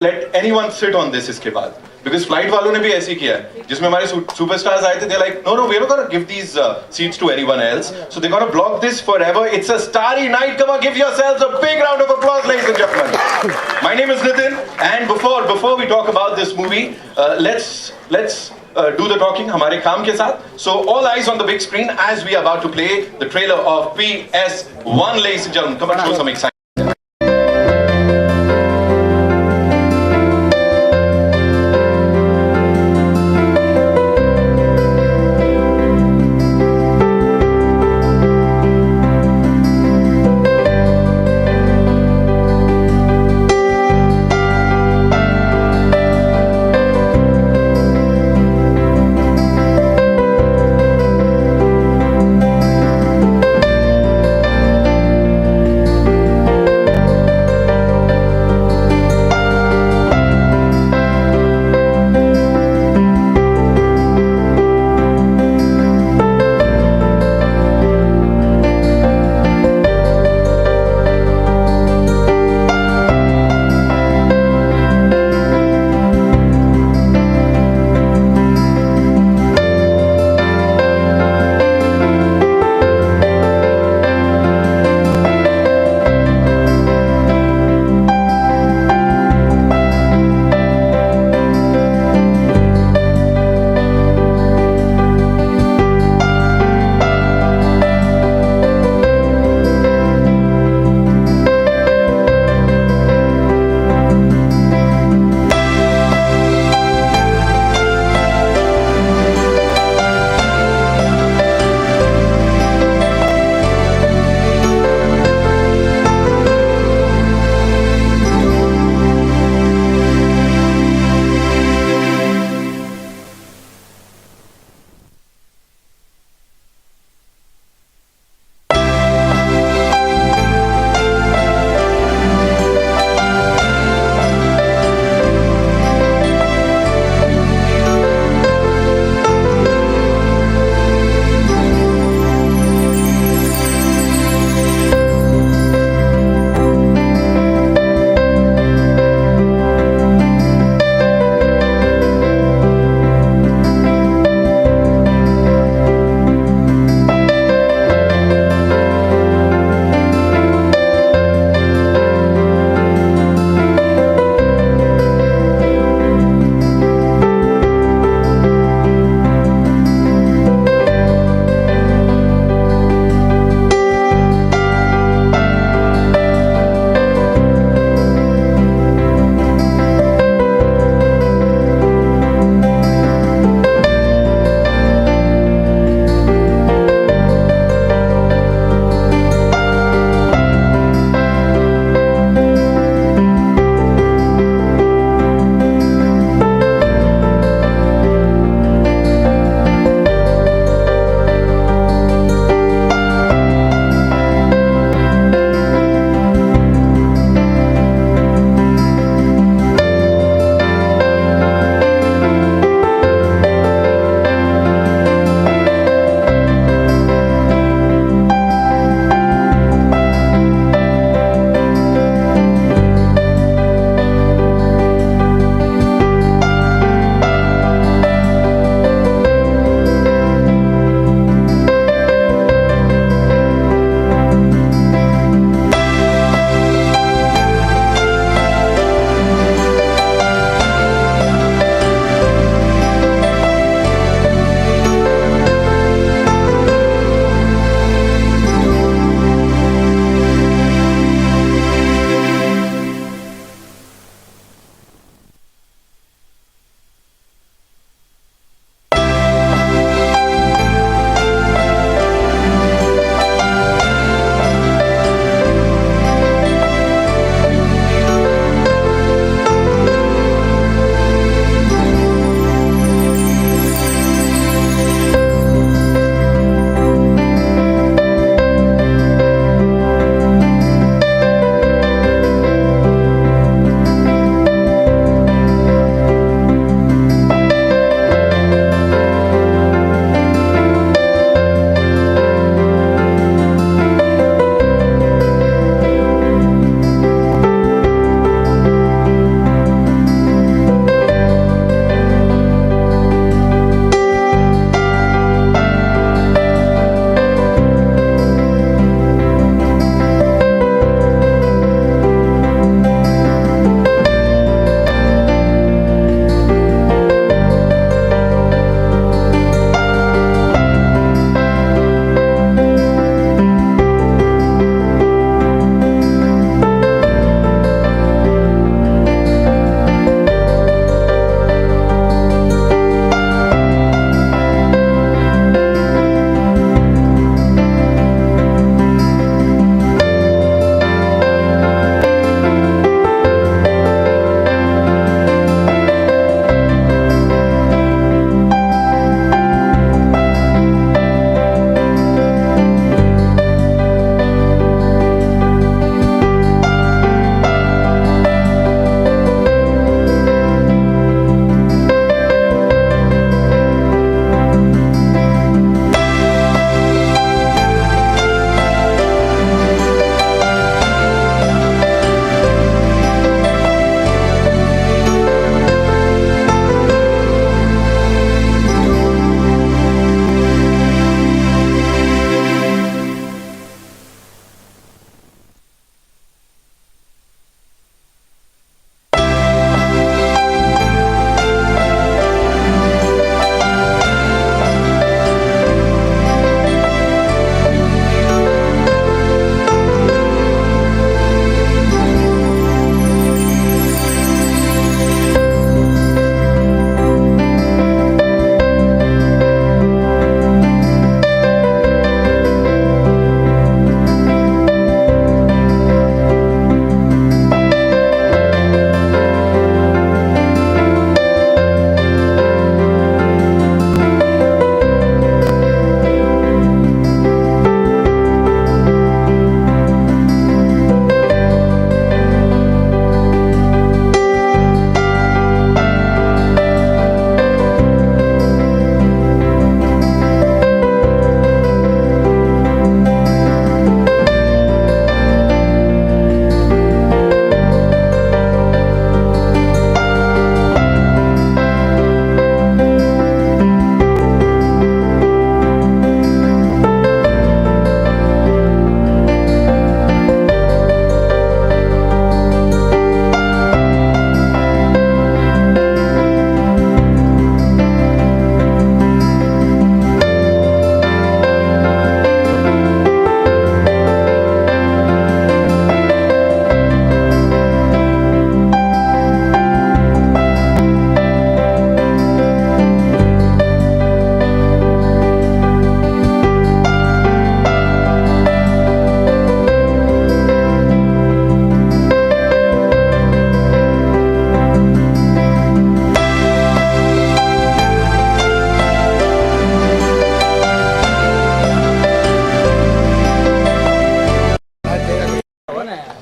let anyone sit on this इसके बाद, because flight वालों ने भी ऐसे किया है, जिसमें हमारे superstars आए थे, they're like, no, we're not gonna give these seats to anyone else, so they're gonna block this forever. It's a starry night. Come on, give yourselves a big round of applause, ladies and gentlemen. My name is Nitin, and before we talk about this movie, let's do the talking हमारे काम के साथ. So all eyes on the big screen as we are about to play the trailer of PS1, ladies and gentlemen. Come on, show some excitement.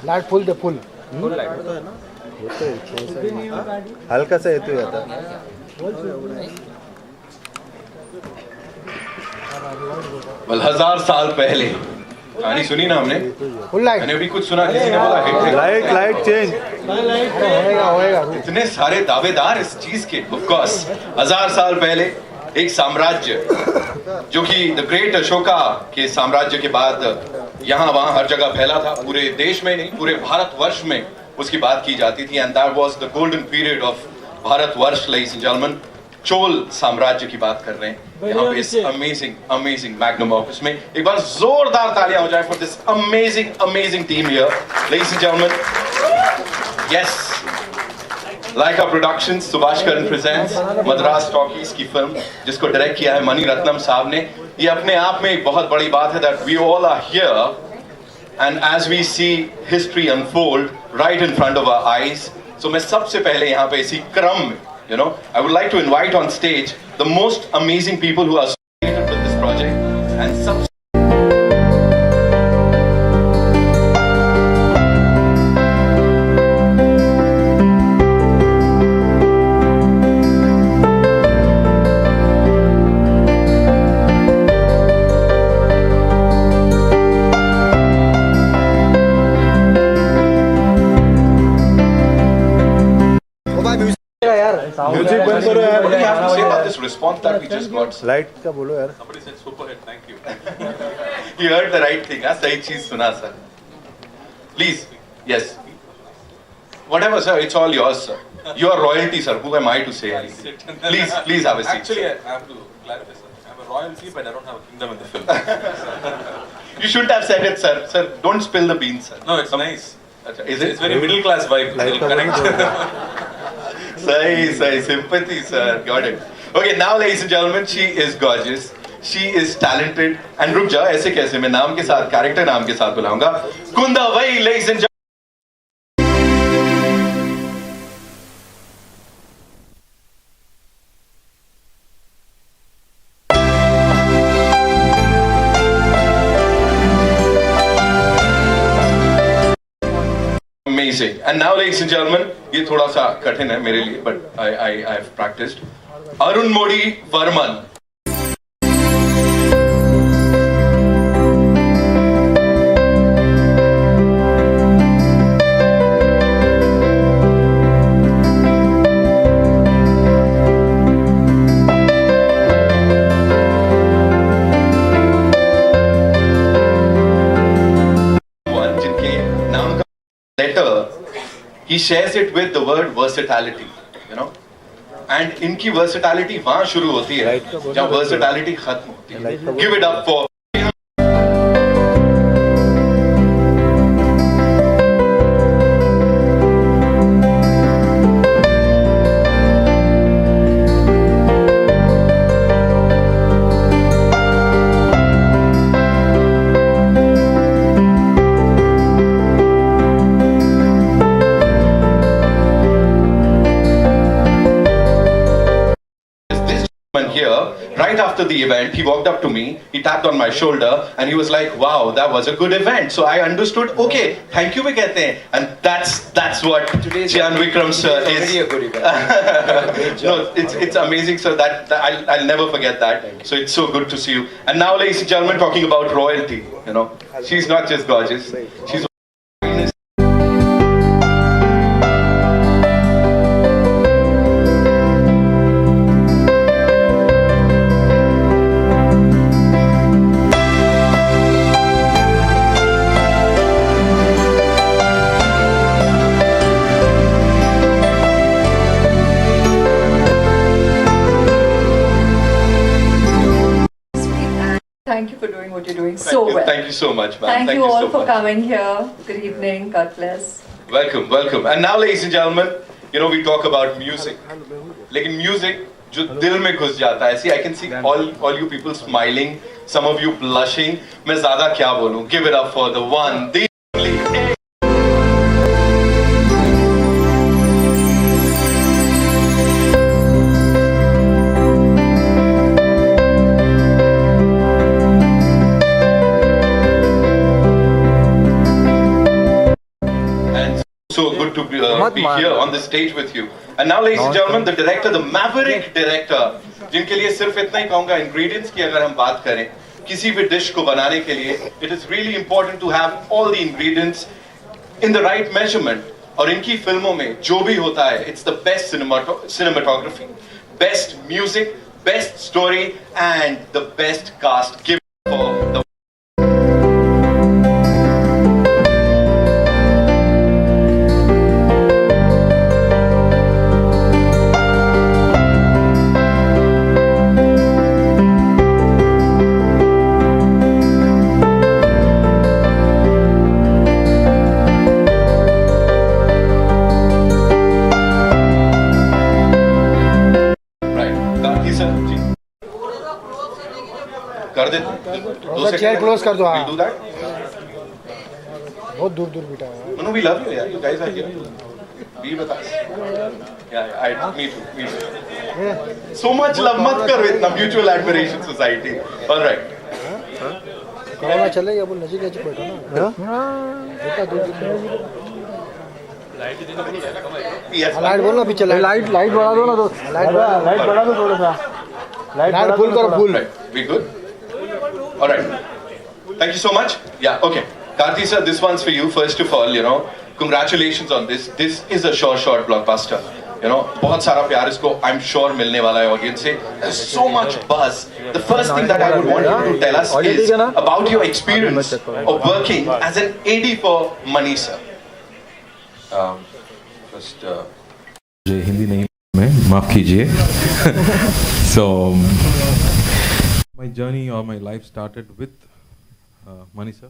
Light full they full full light हल्का सा येतोय आता well, 1000 साल पहले कहानी सुनी ना हमने फुल लाइट मैंने अभी कुछ सुना किसी ने बोला हिट है लाइट चेंज होएगा इतने सारे दावेदार इस चीज के ऑफ कोर्स 1000 साल पहले एक साम्राज्य जो कि द ग्रेट अशोका के साम्राज्य के बाद यहाँ वहाँ हर जगह फैला था पूरे देश में नहीं पूरे भारतवर्ष में उसकी बात की जाती थी and that was the golden period of Bharatvarsh ladies and gentleman Chola साम्राज्य की बात कर रहे हैं यहाँ पे इस अमेजिंग मैग्नम ऑफिस में एक बार जोरदार तालियां हो जाए for this amazing team here ladies and gentleman yes Lyca productions Subhash Karan presents Madras talkies की फिल्म जिसको डायरेक्ट किया है मणि रत्नम साहब ने ये अपने आप में एक बहुत बड़ी बात है that we all are here and as we see history unfold right in front of our eyes so मैं सबसे पहले यहाँ पे इसी क्रम में I would like to invite on stage the most amazing people who are associated with this project and some music बंद करो यार what do you have to say about this response that we just got? Light का बोलो यार Somebody said super hit, thank you. You heard the right thing, huh? सही चीज सुना sir. Please, yes. Whatever sir, it's all yours sir. You are royalty sir. Who am I to say anything? Please have a seat. Actually, I have to clarify sir. I'm a royalty, but I don't have a kingdom in the film. You shouldn't have said it sir. Sir, don't spill the beans sir. No, it's nice. Is it? It's very middle class vibe. Light का Correct. Sahi, sympathy, sir. Got it. Okay, now, ladies and gentlemen, she is gorgeous. She is talented. And रुक जा, ऐसे कैसे मैं नाम के साथ, character नाम के साथ बुलाऊंगा. कुंदा वही, ladies and gentlemen. Amazing. And now, ladies and gentlemen, ये थोड़ा सा कठिन है मेरे लिए, but I have practiced. Arun मोड़ी वर्मन. जिनके नाम का letter, he shares it with the word versatility, and इनकी versatility वहाँ शुरू होती है जहाँ versatility खत्म होती है. Give it up for here. Right after the event, he walked up to me, he tapped on my shoulder, and he was like, "Wow, that was a good event." So I understood. Okay, thank you, we कहते हैं, and that's what Chiyaan Vikram sir is. Already a good event. No, it's amazing, sir. That I'll never forget that. So it's so good to see you. And now, ladies and gentlemen, talking about royalty. She's not just gorgeous. She's Thank you for doing what you're doing so well. Thank you so much, ma'am. Thank you all so for much. coming here. Good evening. God bless. Welcome. And now, ladies and gentlemen, we talk about music. लेकिन music जो दिल में घुस जाता है. See, I can see all you people smiling, some of you blushing. मैं ज़्यादा क्या बोलूँ? Give it up for the one, the only. so good to be here on the stage with you. And now, ladies and gentlemen, the director, the maverick director, जिनके लिए सिर्फ इतना ही कहूँगा, ingredients की अगर हम बात करें, किसी भी dish को बनाने के लिए, it is really important to have all the ingredients in the right measurement. और इनकी फिल्मों में जो भी होता है, it's the best cinematography, best music, best story, and the best cast given for the chair close कर दो. We'll do that. बहुत दूर दूर बिठा है. No, we love you, yeah. You guys are here. Be with us. Yeah, me too. So much love, मत करो इतना. Mutual admiration society. All right. Corona चलेगा, बोल नजीक नजीक बैठो ना. इतना दूर दूर. लाइट बोलो पीछे. लाइट बढ़ा दो ना तो. लाइट बढ़ा दो थोड़ा सा. लाइट फुल करो full. We good? All right. Thank you so much. Yeah, okay. Karthi sir, this one's for you. First of all, congratulations on this. This is a short blockbuster. बहुत सारा प्यार इसको I'm sure मिलने वाला है audience से. There's so much buzz. The first thing that I would want you to tell us is about your experience of working as an AD for Mani sir. First, मुझे हिंदी नहीं में माफ कीजिए. So my journey or my life started with Mani sir.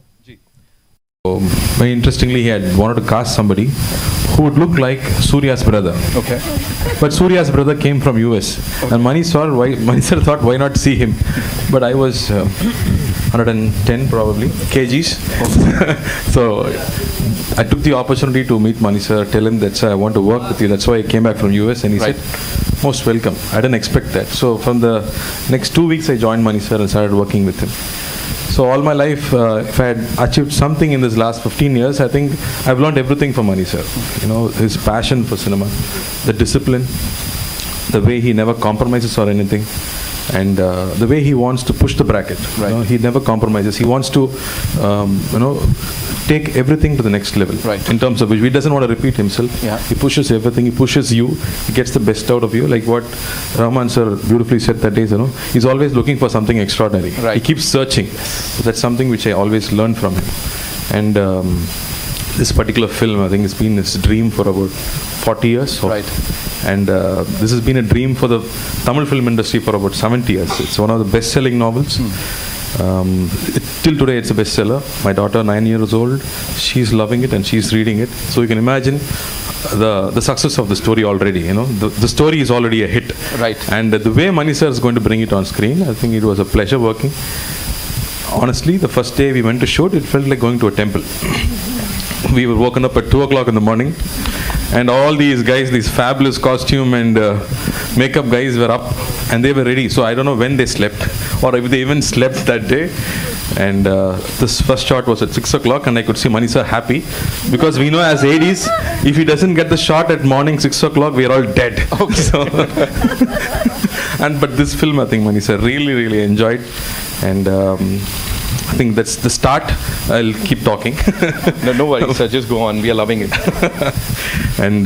So, very interestingly, he had wanted to cast somebody who would look like Surya's brother. Okay. But Surya's brother came from US, and Mani sir thought, why not see him? But I was 110 probably kgs. So I took the opportunity to meet Mani sir, tell him that sir, I want to work with you. That's why I came back from US, and he said, most welcome. I didn't expect that. So from the next 2 weeks, I joined Mani sir and started working with him. So all my life, if I had achieved something in this last 15 years, I think I've learned everything from Mani sir. His passion for cinema, the discipline, the way he never compromises or anything, and the way he wants to push the bracket. Right. He never compromises. He wants to, take everything to the next level. Right. In terms of which he doesn't want to repeat himself. Yeah. He pushes everything. He pushes you. He gets the best out of you. Like what Rahman sir beautifully said that day. He's always looking for something extraordinary. Right. He keeps searching. So that's something which I always learned from him. And this particular film, I think it's been his dream for about 40 years. Right. And this has been a dream for the Tamil film industry for about 70 years. It's one of the best-selling novels. Till today, it's a bestseller. My daughter, 9 years old, she's loving it and she's reading it. So you can imagine the success of the story already. The story is already a hit. Right. And the way Mani sir is going to bring it on screen, I think it was a pleasure working. Honestly, the first day we went to shoot, it felt like going to a temple. We were woken up at 2 o'clock in the morning, and all these guys, these fabulous costume and makeup guys were up, and they were ready. So I don't know when they slept, or if they even slept that day. And this first shot was at 6 o'clock, and I could see Mani sir happy, because we know as ADs, if he doesn't get the shot at morning 6 o'clock, we are all dead. Okay. So but this film, I think Mani sir really enjoyed, and I think that's the start. I'll keep talking. No worries, sir. Just go on. We are loving it. And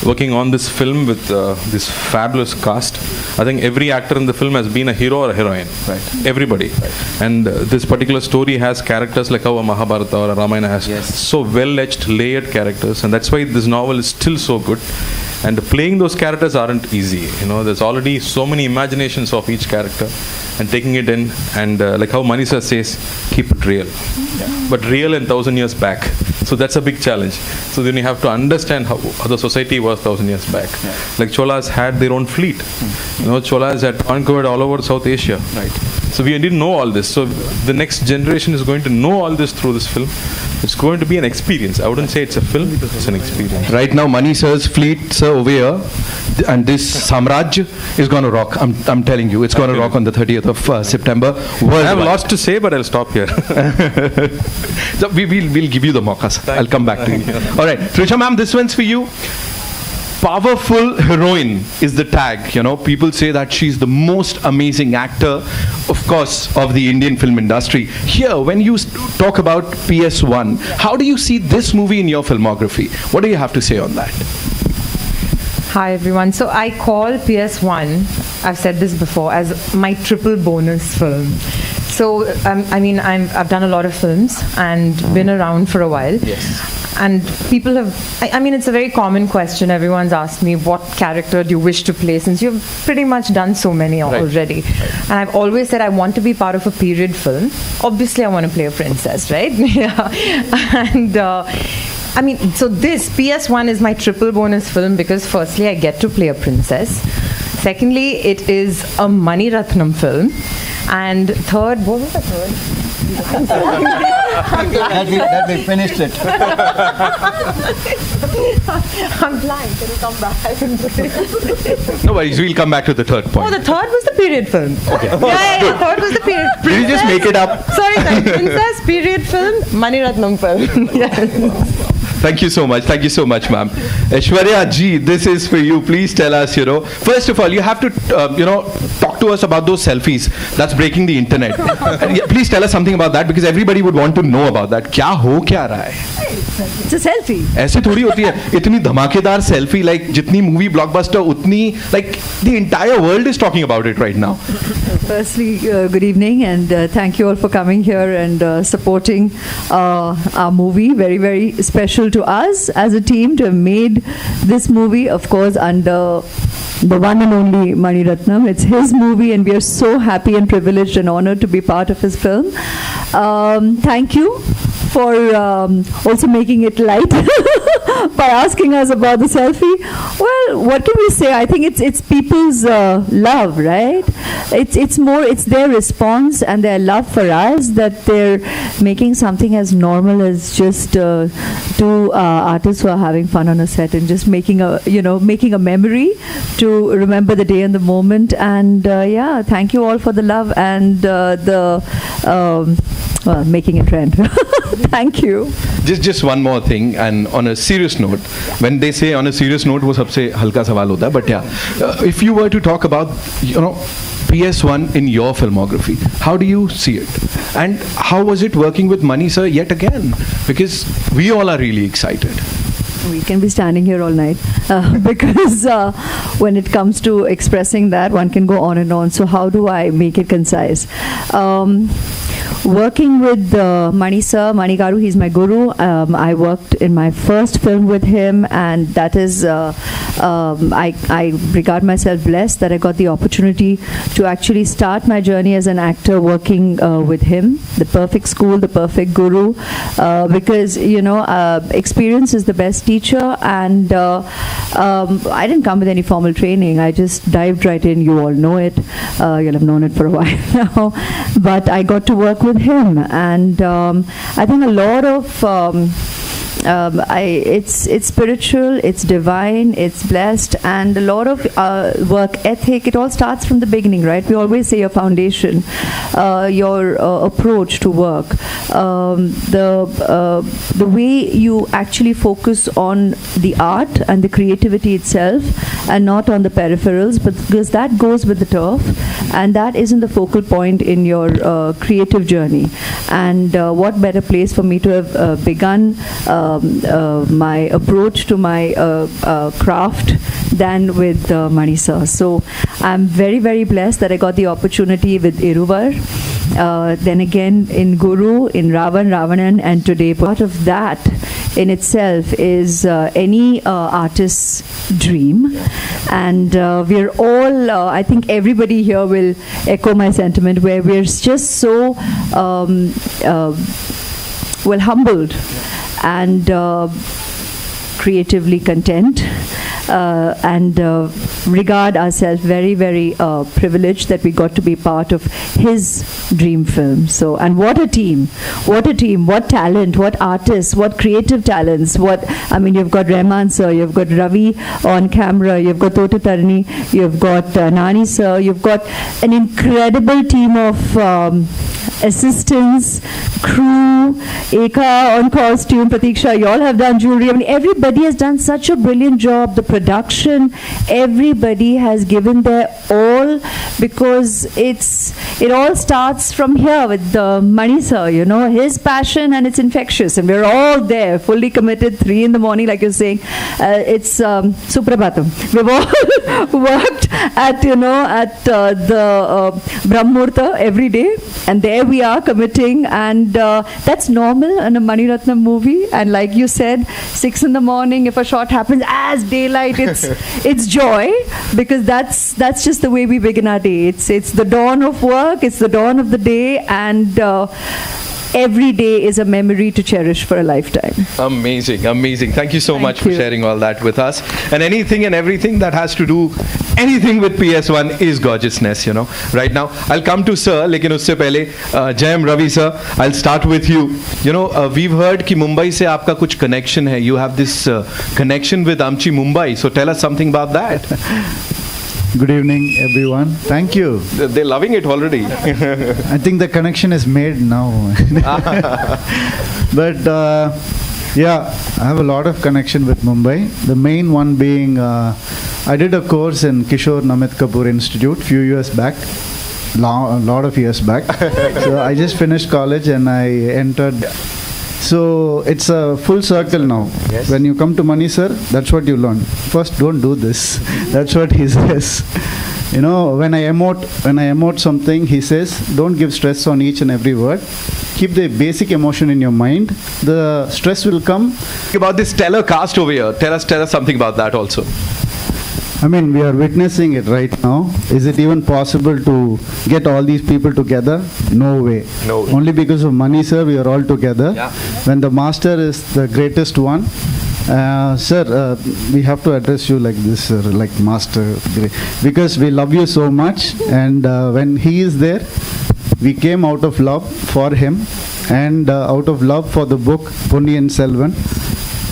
working on this film with this fabulous cast, I think every actor in the film has been a hero or a heroine. Right. Everybody. Right. And this particular story has characters like how a Mahabharata or a Ramayana has so well-etched, layered characters, and that's why this novel is still so good. And playing those characters aren't easy. There's already so many imaginations of each character, and taking it in, and like how Mani sir says, keep it real. Yeah. But real in 1,000 years back. So that's a big challenge. So then you have to understand how the society was 1,000 years back. Yeah. Like Cholas had their own fleet. cholas had conquered all over South Asia. Right. So we didn't know all this. So the next generation is going to know all this through this film. It's going to be an experience. I wouldn't say it's a film, it's an experience. Right now, Mani sir's fleet, sir, over here, and this Samraj is going to rock. I'm telling you, it's going to rock on the 30th of September. I have lots to say, but I'll stop here. So we'll give you the mokas. I'll come back to you. All right, Trisha ma'am, this one's for you. Powerful heroine is the tag. You know, people say that she's the most amazing actor, of course, of the Indian film industry. Here, when you talk about PS1, how do you see this movie in your filmography? What do you have to say on that? Hi everyone. So I call PS1, I've said this before, as my triple bonus film. So I mean, I've done a lot of films and been around for a while. Yes. And people have, I mean, it's a very common question. Everyone's asked me, what character do you wish to play, since you've pretty much done so many already. Right. And I've always said I want to be part of a period film. Obviously, I want to play a princess, right? Yeah. And I mean, so this PS1 is my triple bonus film because firstly, I get to play a princess. Secondly, it is a Mani Ratnam film. And third, what was the third? that we finished it. I'm blind. Can you come back? No worries, we'll come back to the third point. Oh, the third was the period film. Okay. Yeah, third was the period. Did you just make it up? Sorry, princess, period film, Mani Ratnam film. Yes. Thank you so much, ma'am. Aishwarya ji, this is for you. Please tell us, first of all, you have to, talk to us about those selfies that's breaking the internet. Please tell us something about that, because everybody would want to know about that. क्या रहा है? It's a selfie. ऐसे थोड़ी होती है. इतनी धमाकेदार selfie, like जितनी movie blockbuster, उतनी, like the entire world is talking about it right now. Firstly, good evening, and thank you all for coming here and supporting our movie. Very, very special to us as a team to have made this movie, of course, under the one and only Mani Ratnam. It's his movie, and we are so happy and privileged and honored to be part of his film. Thank you for also making it light by asking us about the selfie. Well, what can we say? I think it's people's love, right? It's their response and their love for us that they're making something as normal as just two artists who are having fun on a set and just making a memory to remember the day and the moment. And yeah, thank you all for the love and making a trend. Thank you. Just one more thing, and on a serious note, when they say on a serious note, वो सबसे हल्का सवाल होता है, but yeah, if you were to talk about, PS1 in your filmography, how do you see it? And how was it working with Mani sir yet again? Because we all are really excited. We can be standing here all night because when it comes to expressing that, one can go on and on. So how do I make it concise? Working with Mani sir, Mani Garu, he's my guru. I worked in my first film with him, and that is, I regard myself blessed that I got the opportunity to actually start my journey as an actor working with him. The perfect school, the perfect guru, because, experience is the best teacher, and I didn't come with any formal training. I just dived right in. You all know it. You'll have known it for a while now. But I got to work with him, and I think a lot of it's spiritual, it's divine, it's blessed, and a lot of work ethic. It all starts from the beginning, right? We always say your foundation, your approach to work, the way you actually focus on the art and the creativity itself, and not on the peripherals, but because that goes with the turf, and that isn't the focal point in your creative journey. And what better place for me to have begun my approach to my craft than with Mani sir. So I'm very, very blessed that I got the opportunity with Iruvar, then again in Guru, in Ravanan, and today. Part of that in itself is any artist's dream, and we're all, I think everybody here will echo my sentiment, where we're just so humbled and creatively content and regard ourselves very, very privileged that we got to be part of his dream film. So, and what a team, what talent, what artists, what creative talents, you've got Rahman sir, you've got Ravi on camera, you've got Tota Tarni, you've got Nani sir, you've got an incredible team of assistants, crew, Eka on costume, Pratiksha, you all have done jewelry. Everybody has done such a brilliant job. The production, everybody has given their all, because it all starts from here with Mani sir, his passion, and it's infectious, and we're all there, fully committed, 3 a.m, like you're saying. It's Suprabhatam. We've all worked at the Brahmurta every day, and there we are committing, and that's normal in a Mani Ratnam movie. And like you said, 6 a.m, if a shot happens as daylight, it's joy, because that's just the way we begin our day. It's the dawn of work, it's the dawn of the day, and every day is a memory to cherish for a lifetime. Amazing, amazing. Thank you so much for sharing all that with us. And anything and everything that has to do anything with PS1 is gorgeousness, right now. I'll come to sir, lekin usse pehle, Jayam Ravi sir, I'll start with you. We've heard ki Mumbai se aapka kuch connection hai. You have this connection with Amchi Mumbai. So tell us something about that. Good evening, everyone. Thank you. They're loving it already. I think the connection is made now. But yeah, I have a lot of connection with Mumbai. The main one being, I did a course in Kishore Namit Kapoor Institute few years back. A lot of years back. So I just finished college and I entered. So it's a full circle now. Yes. When you come to Mani sir, that's what you learn. First, don't do this. That's what he says. When I emote something, he says, don't give stress on each and every word. Keep the basic emotion in your mind. The stress will come. About this stellar cast over here, tell us something about that also. We are witnessing it right now. Is it even possible to get all these people together? No way. No way. Only because of Mani sir, we are all together. Yeah. When the master is the greatest one, sir, we have to address you like this, sir, like master, because we love you so much. And when he is there, we came out of love for him, and out of love for the book Ponniyin Selvan,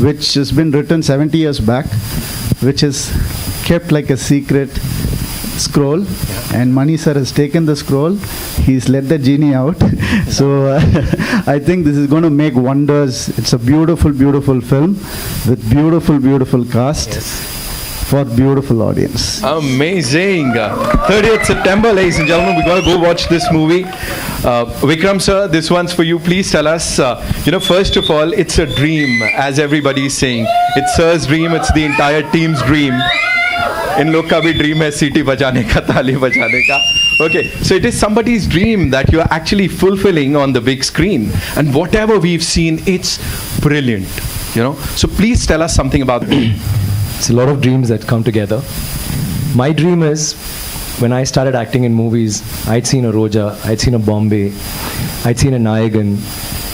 which has been written 70 years back, which is kept like a secret scroll, and Mani sir has taken the scroll, he's let the genie out. So I think this is going to make wonders. It's a beautiful, beautiful film with beautiful, beautiful cast for beautiful audience. Amazing. 30th September, ladies and gentlemen, we're going to go watch this movie. Vikram sir, this one's for you. Please tell us, first of all, it's a dream, as everybody is saying. It's sir's dream, it's the entire team's dream. In लोग का भी dream है सीटी बजाने का, ताली बजाने का. Okay, so it is somebody's dream that you are actually fulfilling on the big screen, and whatever we've seen, it's brilliant. So please tell us something about it. It's a lot of dreams that come together. My dream is, when I started acting in movies, I'd seen a Roja, I'd seen a Bombay, I'd seen a Nayagan,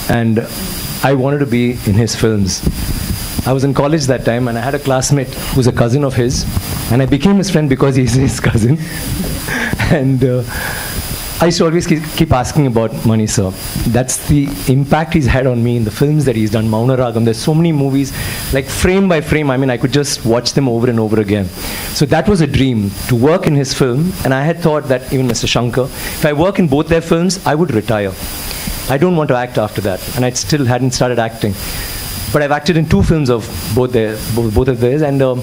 and I wanted to be in his films. I was in college that time, and I had a classmate who's a cousin of his, and I became his friend because he's his cousin. And I used to always keep asking about Mani sir. That's the impact he's had on me in the films that he's done. Maunaragam, there's so many movies, like frame by frame, I could just watch them over and over again. So that was a dream, to work in his film, and I had thought that even Mr. Shankar, if I work in both their films, I would retire. I don't want to act after that, and I still hadn't started acting. But I've acted in 2 films of both of theirs, and I'm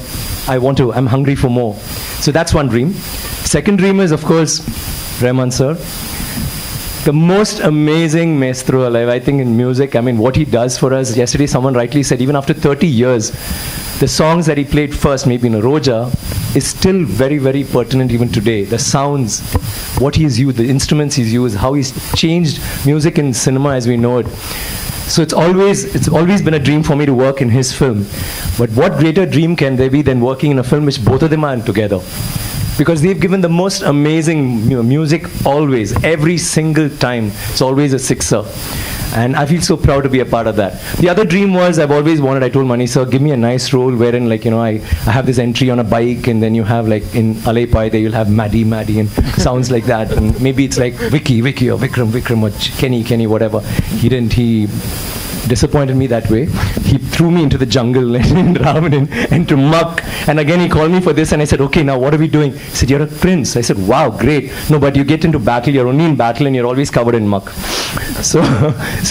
hungry for more. So that's one dream. Second dream is, of course, Rahman sir. The most amazing maestro alive, I think, in music. What he does for us. Yesterday, someone rightly said, even after 30 years, the songs that he played first, maybe in a Roja, is still very, very pertinent even today. The sounds, what he's used, the instruments he's used, how he's changed music in cinema as we know it. So it's always been a dream for me to work in his film. But what greater dream can there be than working in a film which both of them are together? because they've given the most amazing music always, every single time. It's always a sixer. And I feel so proud to be a part of that. The other dream was, I've always wanted, I told Mani sir, give me a nice role wherein, like, you know, I have this entry on a bike, and then you have, like, in Alay Pai, there you'll have Maddie, and sounds like that. And maybe it's like Vicky, or Vikram, or Kenny, whatever. He disappointed me that way. He threw me into the jungle in Ravanan, into muck. And again, he called me for this, and I said, okay, now what are we doing? He said, you're a prince. I said, wow, great. No, but you get into battle, you're only in battle, and you're always covered in muck. So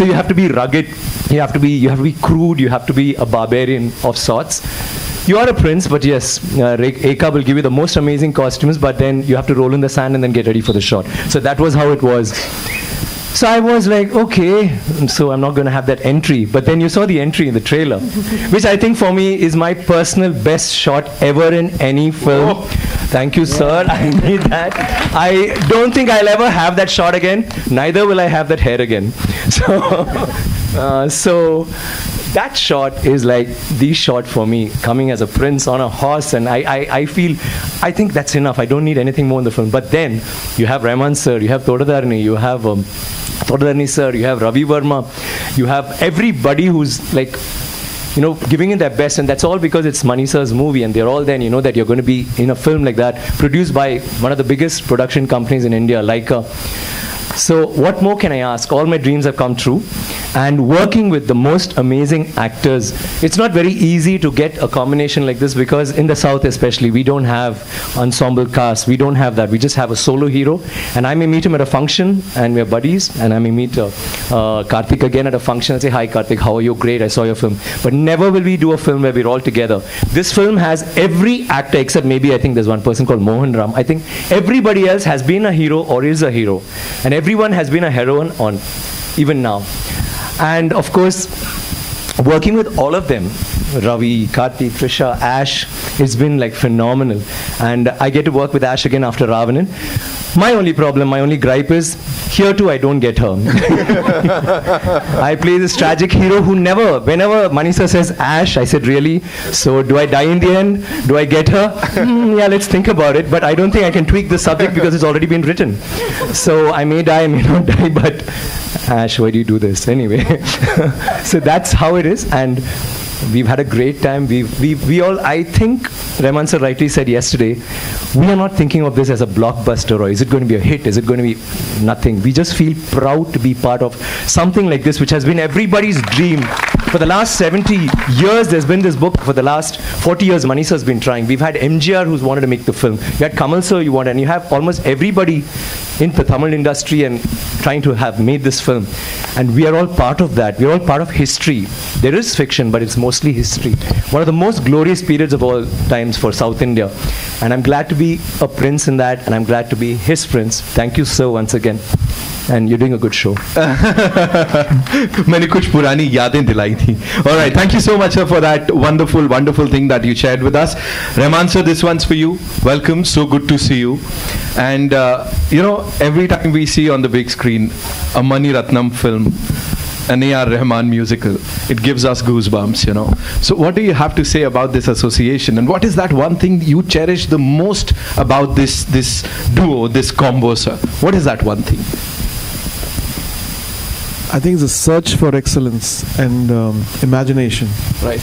you have to be rugged, you have to be crude, you have to be a barbarian of sorts. You are a prince, but yes, Eka will give you the most amazing costumes, but then you have to roll in the sand and then get ready for the shot. So that was how it was. So I was like, okay, so I'm not going to have that entry. But then you saw the entry in the trailer, which I think for me is my personal best shot ever in any film. Oh. Thank you, sir. I need that. I don't think I'll ever have that shot again. Neither will I have that hair again. So that shot is like the shot for me, coming as a prince on a horse, and I think that's enough. I don't need anything more in the film. But then you have Rahman sir, you have Thodadarni, you have Thodadarni sir, you have Ravi Verma, you have everybody who's like, you know, giving it their best, and that's all because it's Mani sir's movie, and they're all there, and you know that you're going to be in a film like that, produced by one of the biggest production companies in India, Laika. So what more can I ask? All my dreams have come true. And working with the most amazing actors, it's not very easy to get a combination like this, because in the South especially, we don't have ensemble cast. We don't have that. We just have a solo hero. And I may meet him at a function, and we're buddies. And I may meet Karthik again at a function and say, hi Karthik, how are you? Great, I saw your film. But never will we do a film where we're all together. This film has every actor, except maybe I think there's one person called Mohan Ram. I think everybody else has been a hero or is a hero. And everyone has been a heroine on, even now. And of course, working with all of them, Ravi, Karthi, Trisha, Ash, it's been like phenomenal. And I get to work with Ash again after Ravanan. My only problem, my only gripe is, here too I don't get her. I play this tragic hero who never, whenever Mani sir says Ash, I said, really? So do I die in the end? Do I get her? Yeah, let's think about it. But I don't think I can tweak the subject because it's already been written. So I may die, I may not die, but Ash, why do you do this? Anyway, so that's how it is. And we've had a great time. We all, I think, Rahman sir rightly said yesterday, we are not thinking of this as a blockbuster, or is it going to be a hit? Is it going to be nothing? We just feel proud to be part of something like this, which has been everybody's dream. For the last 70 years, there's been this book. For the last 40 years, Mani sir's been trying. We've had MGR who's wanted to make the film. You had Kamal sir, and you have almost everybody in the Tamil industry and trying to have made this film. And we are all part of that. We're all part of history. There is fiction, but it's mostly history. One of the most glorious periods of all times for South India. And I'm glad to be a prince in that, and I'm glad to be his prince. Thank you, sir, once again. And you're doing a good show. मैंने कुछ पुरानी यादें दिलाई थी. All right, thank you so much, sir, for that wonderful, wonderful thing that you shared with us. Rahman sir, this one's for you. Welcome, so good to see you. And you know, every time we see on the big screen a Mani Ratnam film, an AR Rahman musical, it gives us goosebumps, you know. So what do you have to say about this association, and what is that one thing you cherish the most about this duo, this combo, sir? What is that one thing? I think it's a search for excellence and imagination. Right.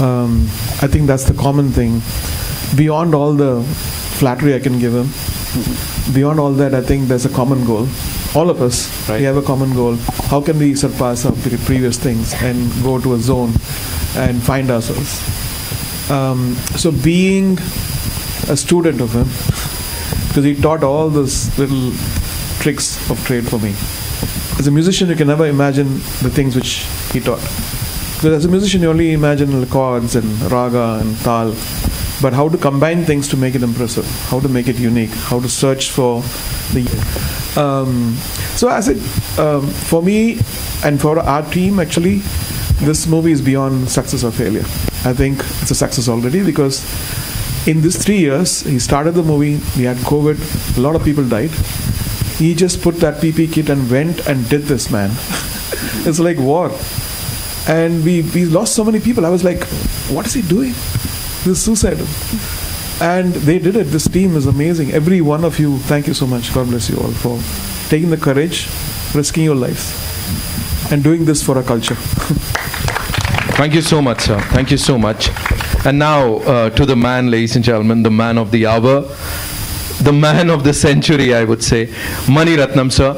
I think that's the common thing. Beyond all the flattery I can give him, beyond all that, I think there's a common goal. All of us, we have a common goal. How can we surpass our previous things and go to a zone and find ourselves? So being a student of him, because he taught all those little tricks of trade for me. As a musician, you can never imagine the things which he taught. Because as a musician, you only imagine the chords and raga and tal. But how to combine things to make it impressive, how to make it unique, how to search for the... so as it, for me and for our team, actually, this movie is beyond success or failure. I think it's a success already, because in these 3 years, he started the movie, we had COVID, a lot of people died. He just put that PP kit and went and did this, man. It's like war. And we lost so many people. I was like, what is he doing? This is suicidal. And they did it. This team is amazing. Every one of you, thank you so much. God bless you all for taking the courage, risking your lives, and doing this for our culture. Thank you so much, sir. Thank you so much. And now to the man, ladies and gentlemen, the man of the hour, the man of the century, I would say, Mani Ratnam, sir.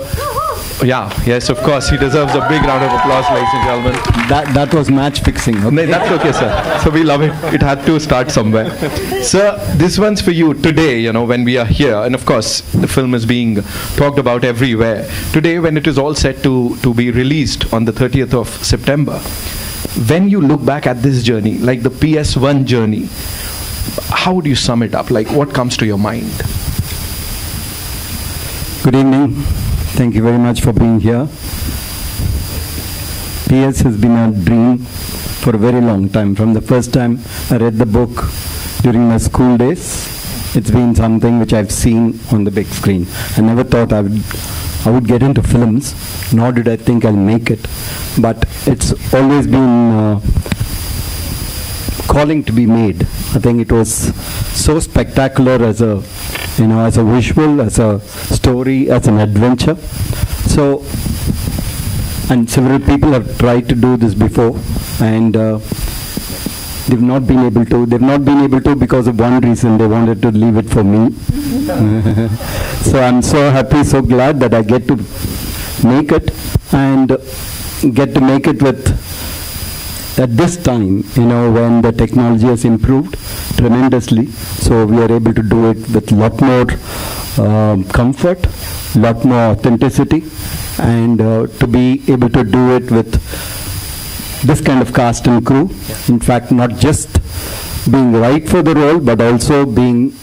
Yeah, yes, of course. He deserves a big round of applause, ladies and gentlemen. That was match fixing. Okay? No, that's okay, sir. So we love it. It had to start somewhere. Sir, this one's for you today, you know, when we are here. And of course, the film is being talked about everywhere. Today, when it is all set to be released on the 30th of September, when you look back at this journey, like the PS1 journey, how would you sum it up? Like, what comes to your mind? Good evening. Thank you very much for being here. PS has been a dream for a very long time. From the first time I read the book during my school days, it's been something which I've seen on the big screen. I never thought I would get into films, nor did I think I'll make it. But it's always been calling to be made. I think it was so spectacular as a visual, as a story, as an adventure. So, and several people have tried to do this before, and they've not been able to. They've not been able to because of one reason: they wanted to leave it for me. So I'm so happy, so glad that I get to make it, and get to make it with. At this time, when the technology has improved tremendously, so we are able to do it with a lot more comfort, lot more authenticity, and to be able to do it with this kind of cast and crew. In fact, not just being right for the role, but also being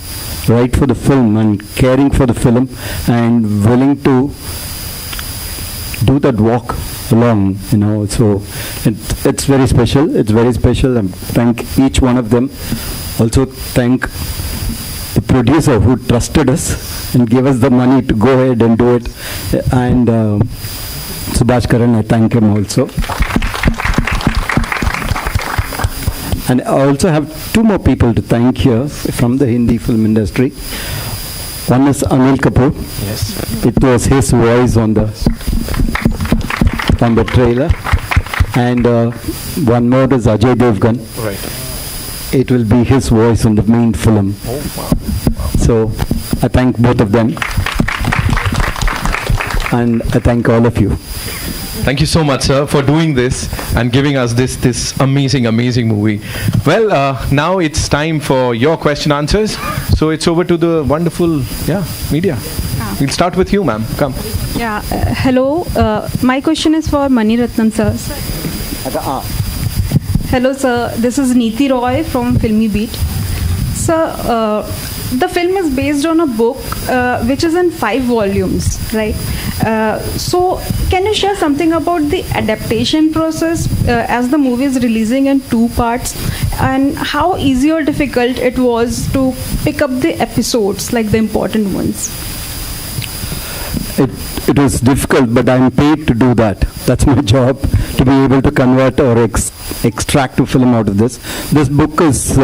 right for the film and caring for the film and willing to do that walk along, so it's very special. It's very special, and thank each one of them. Also thank the producer who trusted us and gave us the money to go ahead and do it, and Subhash Karan, I thank him also. And I also have two more people to thank here from the Hindi film industry. One is Anil Kapoor. Yes. It was his voice on the trailer, and one more is Ajay Devgan. Right. It will be his voice on the main film. Oh, wow. So I thank both of them, and I thank all of you. Thank you so much, sir, for doing this and giving us this amazing movie. Well, now it's time for your question answers. So it's over to the wonderful media. We'll start with you, ma'am. Come. Yeah. Hello. My question is for Mani Ratnam, sir. Hello, sir. This is Neeti Roy from Filmy Beat. Sir, the film is based on a book which is in 5 volumes, right? So, can you share something about the adaptation process as the movie is releasing in 2 parts, and how easy or difficult it was to pick up the episodes, like the important ones? It was difficult, but I'm paid to do that. That's my job, to be able to convert or extract a film out of this. This book is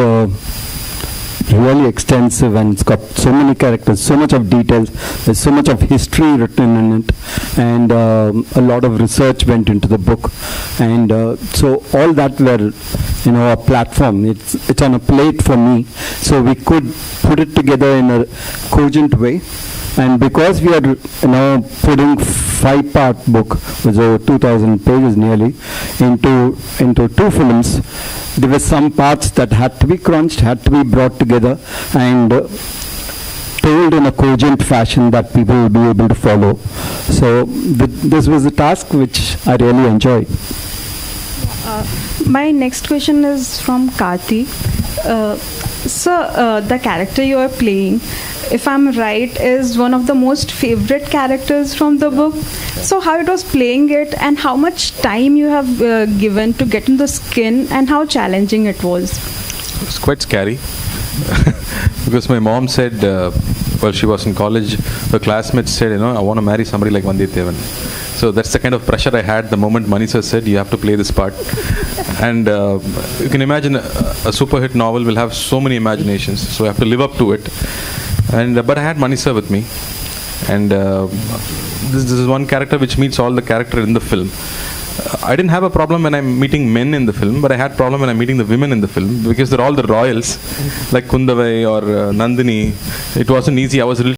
really extensive, and it's got so many characters, so much of details, there's so much of history written in it, and a lot of research went into the book, and so all that were a platform. It's on a plate for me, so we could put it together in a cogent way. And because we are putting 5-part book with over 2,000 pages nearly into 2 films, there were some parts that had to be crunched, had to be brought together and told in a cogent fashion that people will be able to follow. So this was a task which I really enjoyed. My next question is from Karthi. Sir, the character you are playing, if I'm right, is one of the most favorite characters from the book. So how it was playing it, and how much time you have given to get in the skin, and how challenging it was? It's quite scary because my mom said while she was in college, her classmates said, I want to marry somebody like Vandiyathevan. So that's the kind of pressure I had the moment Mani sir said you have to play this part. And you can imagine a super hit novel will have so many imaginations, so I have to live up to it. And but I had Mani sir with me, and this is one character which meets all the character in the film. I didn't have a problem when I'm meeting men in the film, but I had problem when I'm meeting the women in the film, because they're all the royals, like Kundavai or Nandini. It wasn't easy. I was a little